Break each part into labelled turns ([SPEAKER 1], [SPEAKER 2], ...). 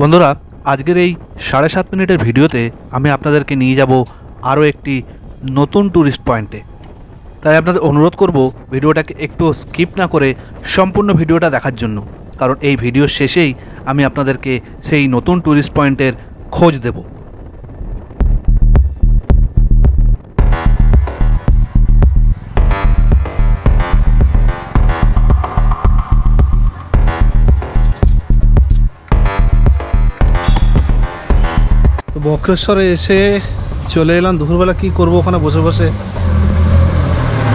[SPEAKER 1] বন্ধুরা, আজকের এই 7.5 মিনিটের ভিডিওতে আমি আপনাদেরকে নিয়ে যাব আরও একটি নতুন ট্যুরিস্ট পয়েন্টে। তাই আপনাদের অনুরোধ করব ভিডিওটাকে একটু স্কিপ না করে সম্পূর্ণ ভিডিওটা দেখার জন্য, কারণ এই ভিডিওর শেষেই আমি আপনাদেরকে সেই নতুন ট্যুরিস্ট পয়েন্টের খোঁজ দেব। তো বক্রেশ্বরে এসে চলে এলাম। দুপুরবেলা কি করব ওখানে বসে বসে।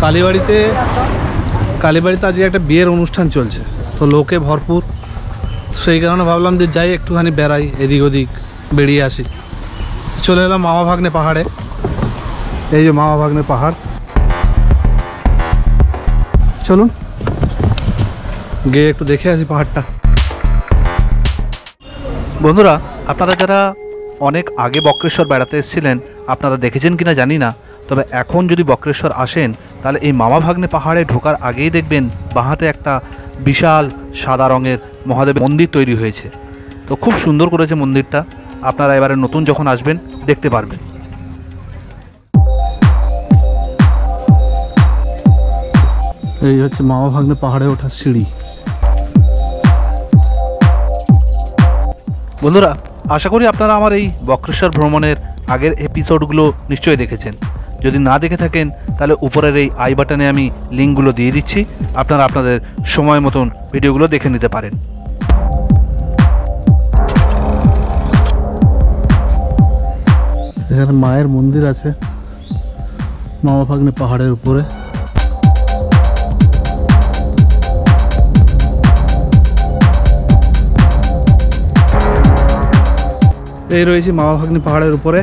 [SPEAKER 1] কালীবাড়িতে আজকে একটা বিয়ের অনুষ্ঠান চলছে, তো লোকে ভরপুর। সেই কারণে ভাবলাম যে যাই একটুখানি বেড়াই, এদিক ওদিক বেরিয়ে আসি। চলে এলাম মামা ভাগ্নে পাহাড়ে। এই যে মামা ভাগ্নে পাহাড়, চলুন গিয়ে একটু দেখে আসি পাহাড়টা। বন্ধুরা, আপনারা যারা অনেক আগে বক্রেশ্বর বেড়াতে এসেছিলেন আপনারা দেখেছেন কিনা জানি না, তবে এখন যদি বক্রেশ্বর আসেন তাহলে এই মামা ভাগ্নে পাহাড়ে ঢোকার আগেই দেখবেন বাঁহাতে একটা বিশাল সাদা রঙের মহাদেব মন্দির তৈরি হয়েছে। তো খুব সুন্দর করেছে মন্দিরটা, আপনারা এবারে নতুন যখন আসবেন দেখতে পারবেন। এই হচ্ছে মামা ভাগ্নে পাহাড়ে ওঠার সিঁড়ি। বন্ধুরা, আশা করি আপনারা আমার এই বক্রেশ্বর ভ্রমণের আগের এপিসোডগুলো নিশ্চয়ই দেখেছেন। যদি না দেখে থাকেন তাহলে উপরের এই আই বাটনে আমি লিঙ্কগুলো দিয়ে দিচ্ছি, আপনারা আপনাদের সময় মতন ভিডিওগুলো দেখে নিতে পারেন। এখানে মায়ের মন্দির আছে মামা ভাগ্নে পাহাড়ের উপরে। এই রয়েছে মামা ভাগ্নে পাহাড়ের উপরে।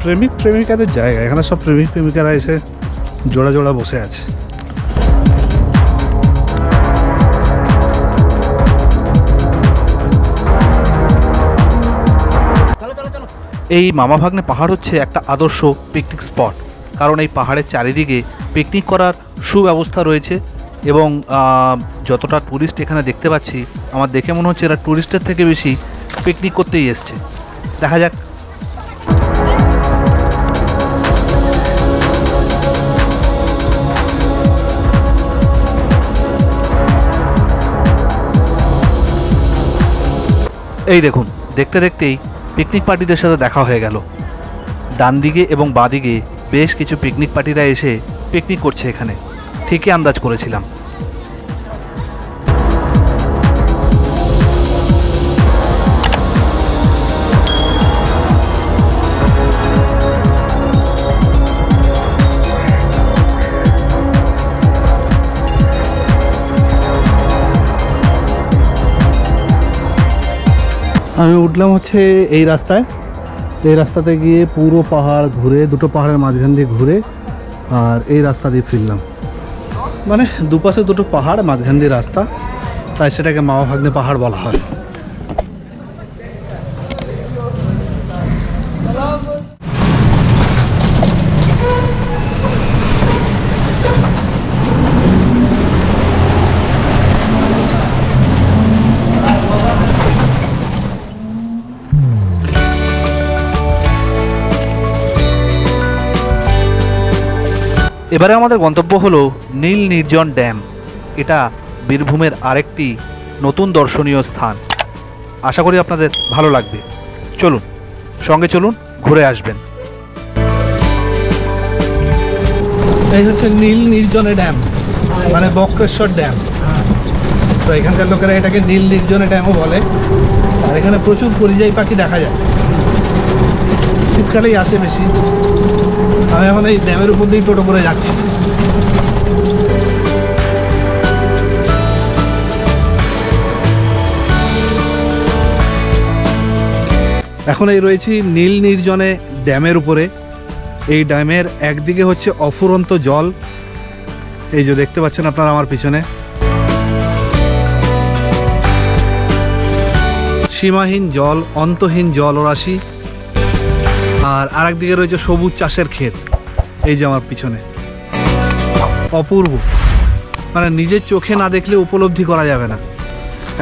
[SPEAKER 1] প্রেমিক প্রেমিকাদের জায়গা, এখানে সব প্রেমিক প্রেমিকারা এসে জোড়া জোড়া বসে আছে। এই মামা ভাগ্নে পাহাড় হচ্ছে একটা আদর্শ পিকনিক স্পট, কারণ এই পাহাড়ের চারিদিকে পিকনিক করার সুব্যবস্থা রয়েছে এবং যতটা ট্যুরিস্ট এখানে দেখতে পাচ্ছি আমার দেখে মনে হচ্ছে এরা ট্যুরিস্টের থেকে বেশি পিকনিক করতেই এসছে। দেখা যাক। এই দেখুন, দেখতে দেখতেই পিকনিক পার্টিদের সাথে দেখা হয়ে গেল। ডান দিকে এবং বাঁ দিকে বেশ কিছু পিকনিক পার্টিরা এসে পিকনিক করছে এখানে, ঠিকই আন্দাজ করেছিলাম। আমি উঠলাম হচ্ছে এই রাস্তায়। এই রাস্তাতে গিয়ে পুরো পাহাড় ঘুরে, দুটো পাহাড়ের মাঝখান দিয়ে ঘুরে আর এই রাস্তা দিয়ে ফিরলাম। মানে দুপাশে দুটো পাহাড়, মাঝখান দিয়ে রাস্তা, তাই সেটাকে মামা ভাগ্নে পাহাড় বলা হয়। এবারে আমাদের গন্তব্য হলো নীল নির্জন ড্যাম। এটা বীরভূমের আরেকটি নতুন দর্শনীয় স্থান। আশা করি আপনাদের ভালো লাগবে। চলুন সঙ্গে চলুন, ঘুরে আসবেন। এই হচ্ছে নীল নির্জনে ড্যাম, মানে বক্রেশ্বর ড্যাম। তো এখানকার লোকেরা এটাকে নীল নির্জনে ড্যামও বলে। আর এখানে প্রচুর পরিযায়ী পাখি দেখা যায়, শীতকালেই আসে বেশি। আমি এখন এই ড্যামের উপর দিয়ে টোটো করে যাচ্ছি। এখন এই রয়েছি নীল নির্জনে ড্যামের উপরে। এই ড্যামের একদিকে হচ্ছে অফুরন্ত জল, এই যে দেখতে পাচ্ছেন আপনারা আমার পিছনে। সীমাহীন জল, অন্তহীন জলরাশি, আর আরেকদিকে রয়েছে সবুজ চাষের ক্ষেত। এই যে আমার পিছনে, অপূর্ব, মানে নিজের চোখে না দেখলে উপলব্ধি করা যাবে না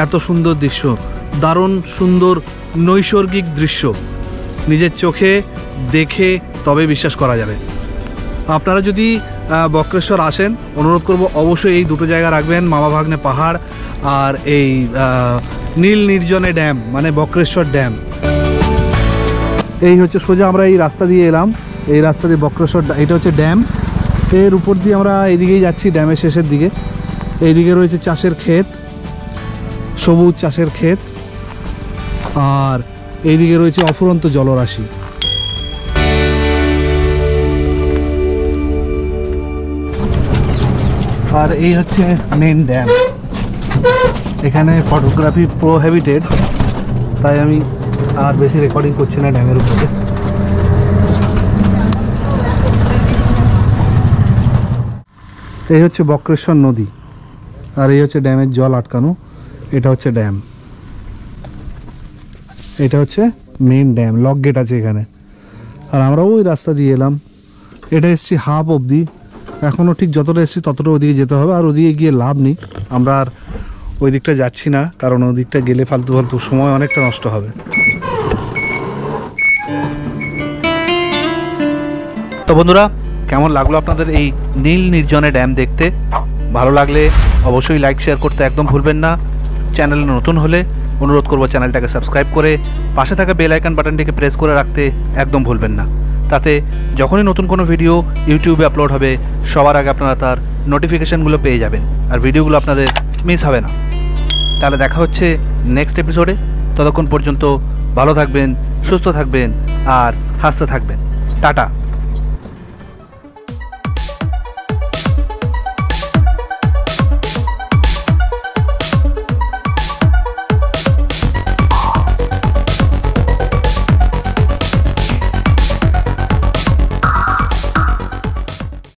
[SPEAKER 1] এত সুন্দর দৃশ্য। দারুণ সুন্দর নৈসর্গিক দৃশ্য, নিজের চোখে দেখে তবে বিশ্বাস করা যাবে। আপনারা যদি বক্রেশ্বর আসেন, অনুরোধ করব অবশ্যই এই দুটো জায়গা রাখবেন, মামা ভাগ্নে পাহাড় আর এই নীল নির্জনে ড্যাম, মানে বক্রেশ্বর ড্যাম। এই হচ্ছে সোজা আমরা এই রাস্তা দিয়ে এলাম, এই রাস্তা দিয়ে বক্রেশ্বর, এটা হচ্ছে ড্যাম, এর উপর দিয়ে আমরা এইদিকেই যাচ্ছি, ড্যামের শেষের দিকে। এইদিকে রয়েছে চাষের ক্ষেত, সবুজ চাষের ক্ষেত, আর এইদিকে রয়েছে অফুরন্ত জলরাশি। আর এই হচ্ছে মেন ড্যাম। এখানে ফটোগ্রাফি প্রোহিবিটেড, তাই আমি আর বেশি রেকর্ডিং করছি না ড্যামের উপরে। এই হচ্ছে বক্রেশ্বর নদী, আর এই হচ্ছে ড্যামের জল আটকানো। এটা হচ্ছে ড্যাম, এটা হচ্ছে মেন ড্যাম, লক গেট আছে এখানে। আর আমরা ওই রাস্তা দিয়ে এলাম, এটা এসছি হাফ অবধি, এখনও ঠিক যতটা এসছি ততটা ওদিকে যেতে হবে, আর ওদিকে গিয়ে লাভ নেই, আমরা আর ওই দিকটা যাচ্ছি না, কারণ ওই দিকটা গেলে ফালতু ফালতু সময় অনেকটা নষ্ট হবে। তো বন্ধুরা, কেমন লাগলো আপনাদের এই নীল নির্জনে ড্যাম দেখতে? ভালো লাগলে অবশ্যই লাইক শেয়ার করতে একদম ভুলবেন না। চ্যানেলে নতুন হলে অনুরোধ করব চ্যানেলটাকে সাবস্ক্রাইব করে পাশে থাকা বেল আইকন বাটনটিকে প্রেস করে রাখতে একদম ভুলবেন না। তাতে যখনই নতুন কোনো ভিডিও ইউটিউবে আপলোড হবে, সবার আগে আপনারা তার নোটিফিকেশানগুলো পেয়ে যাবেন, আর ভিডিওগুলো আপনাদের মিস হবে না। তাহলে দেখা হচ্ছে নেক্সট এপিসোডে। ততক্ষণ পর্যন্ত ভালো থাকবেন, সুস্থ থাকবেন আর হাসতে থাকবেন। টাটা।